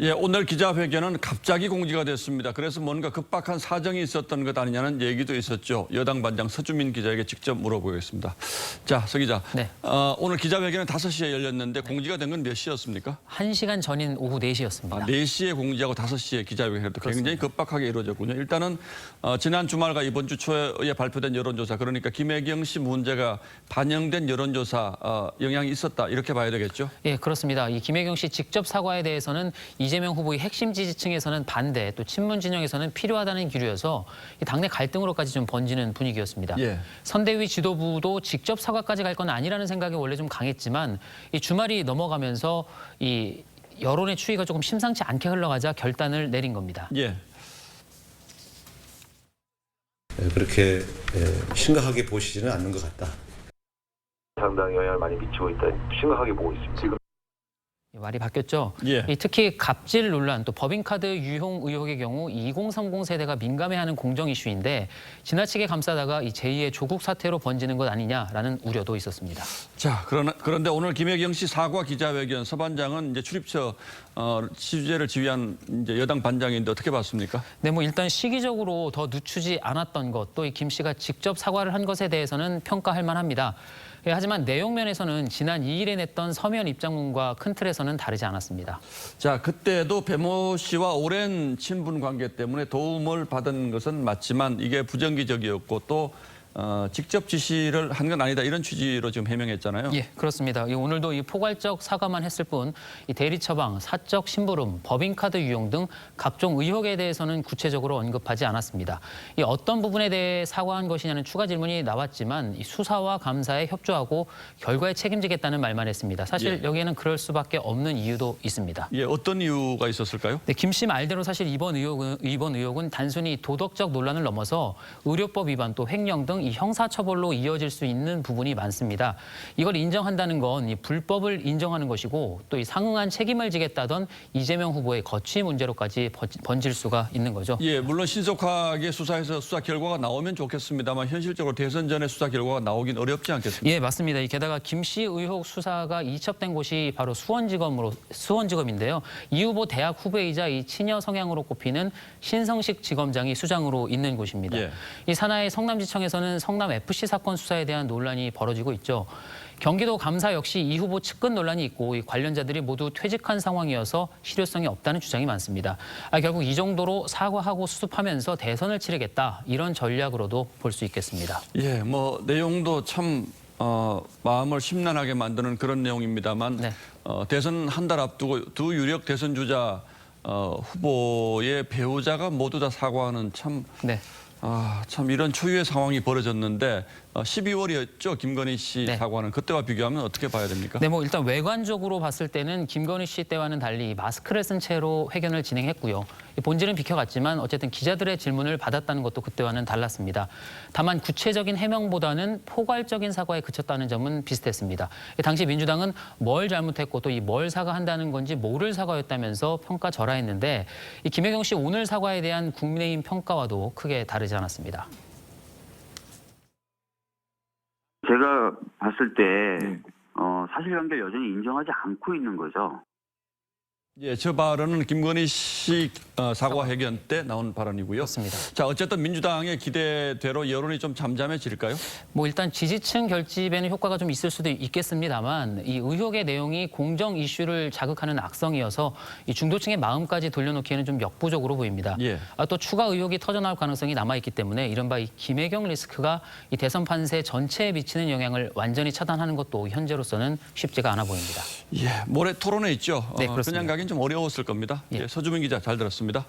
예, 오늘 기자회견은 갑자기 공지가 됐습니다. 그래서 뭔가 급박한 사정이 있었던 것 아니냐는 얘기도 있었죠. 여당 반장 서주민 기자에게 직접 물어보겠습니다. 자, 서 기자. 네. 오늘 기자회견은 5시에 열렸는데 공지가 된 건 몇 시였습니까? 1시간 전인 오후 4시였습니다. 4시에 공지하고 5시에 기자회견도 굉장히 급박하게 이루어졌군요. 일단은 지난 주말과 이번 주 초에 발표된 여론조사, 그러니까 김혜경 씨 문제가 반영된 여론조사 영향이 있었다, 이렇게 봐야 되겠죠? 예, 그렇습니다. 이 김혜경 씨 직접 사과에 대해서는 이재명 후보의 핵심 지지층에서는 반대, 또 친문 진영에서는 필요하다는 기류여서 당내 갈등으로까지 좀 번지는 분위기였습니다. 예. 선대위 지도부도 직접 사과까지 갈 건 아니라는 생각이 원래 좀 강했지만 이 주말이 넘어가면서 이 여론의 추이가 조금 심상치 않게 흘러가자 결단을 내린 겁니다. 예. 그렇게 심각하게 보시지는 않는 것 같다. 상당히 영향을 많이 미치고 있다. 심각하게 보고 있습니다. 지금 말이 바뀌었죠. 예. 특히 갑질 논란, 또 법인카드 유용 의혹의 경우 2030 세대가 민감해하는 공정 이슈인데 지나치게 감싸다가 이 제2의 조국 사태로 번지는 것 아니냐라는 우려도 있었습니다. 자, 그런데 오늘 김혜경 씨 사과 기자회견, 서 반장은 이제 출입처 취재를 지휘한 이제 여당 반장인데 어떻게 봤습니까? 네, 뭐 일단 시기적으로 더 늦추지 않았던 것, 또 이 김 씨가 직접 사과를 한 것에 대해서는 평가할 만합니다. 예, 하지만 내용 면에서는 지난 2일에 냈던 서면 입장문과 큰 틀에서는 다르지 않았습니다. 자, 그때도 배모 씨와 오랜 친분 관계 때문에 도움을 받은 것은 맞지만 이게 부정기적이었고 또 직접 지시를 한 건 아니다, 이런 취지로 지금 해명했잖아요. 예, 그렇습니다. 오늘도 이 포괄적 사과만 했을 뿐 이 대리 처방, 사적 심부름, 법인카드 유용 등 각종 의혹에 대해서는 구체적으로 언급하지 않았습니다. 이 어떤 부분에 대해 사과한 것이냐는 추가 질문이 나왔지만 이 수사와 감사에 협조하고 결과에 책임지겠다는 말만 했습니다. 사실 예. 여기에는 그럴 수밖에 없는 이유도 있습니다. 예, 어떤 이유가 있었을까요? 네, 김 씨 말대로 사실 이번 의혹은 단순히 도덕적 논란을 넘어서 의료법 위반 또 횡령 등 이 형사처벌로 이어질 수 있는 부분이 많습니다. 이걸 인정한다는 건 이 불법을 인정하는 것이고 또 이 상응한 책임을 지겠다던 이재명 후보의 거취 문제로까지 번질 수가 있는 거죠. 예, 물론 신속하게 수사해서 수사 결과가 나오면 좋겠습니다만 현실적으로 대선 전에 수사 결과가 나오긴 어렵지 않겠습니까? 예, 맞습니다. 게다가 김 씨 의혹 수사가 이첩된 곳이 바로 수원지검인데요. 이 후보 대학 후배이자 이 친여 성향으로 꼽히는 신성식 지검장이 수장으로 있는 곳입니다. 예. 이 산하의 성남지청에서는 성남 FC 사건 수사에 대한 논란이 벌어지고 있죠. 경기도 감사 역시 이 후보 측근 논란이 있고 이 관련자들이 모두 퇴직한 상황이어서 실효성이 없다는 주장이 많습니다. 결국 이 정도로 사과하고 수습하면서 대선을 치르겠다, 이런 전략으로도 볼 수 있겠습니다. 예, 뭐 내용도 참 마음을 심란하게 만드는 그런 내용입니다만 네. 대선 한 달 앞두고 두 유력 대선 주자 후보의 배우자가 모두 다 사과하는 참 네. 참 이런 초유의 상황이 벌어졌는데 12월이었죠, 김건희 씨 네. 사과는. 그때와 비교하면 어떻게 봐야 됩니까? 네, 뭐 일단 외관적으로 봤을 때는 김건희 씨 때와는 달리 마스크를 쓴 채로 회견을 진행했고요. 본질은 비켜갔지만 어쨌든 기자들의 질문을 받았다는 것도 그때와는 달랐습니다. 다만 구체적인 해명보다는 포괄적인 사과에 그쳤다는 점은 비슷했습니다. 당시 민주당은 뭘 잘못했고 또 이 뭘 사과한다는 건지 모를 사과였다면서 평가절하했는데 이 김혜경 씨 오늘 사과에 대한 국민의힘 평가와도 크게 다르지 않았습니다. 제가 봤을 때 사실관계를 여전히 인정하지 않고 있는 거죠. 예, 저 발언은 김건희 씨 사과 회견 때 나온 발언이고요. 그렇습니다. 자, 어쨌든 민주당의 기대대로 여론이 좀 잠잠해질까요? 뭐 일단 지지층 결집에는 효과가 좀 있을 수도 있겠습니다만 이 의혹의 내용이 공정 이슈를 자극하는 악성이어서 이 중도층의 마음까지 돌려놓기에는 좀 역부족으로 보입니다. 예. 또 추가 의혹이 터져나올 가능성이 남아있기 때문에 이른바 이 김혜경 리스크가 이 대선 판세 전체에 미치는 영향을 완전히 차단하는 것도 현재로서는 쉽지가 않아 보입니다. 예, 모레 토론회 있죠. 네, 그렇습니다. 그냥 가긴 좀 어려웠을 겁니다. 예. 예, 서주민 기자 잘 들었습니다.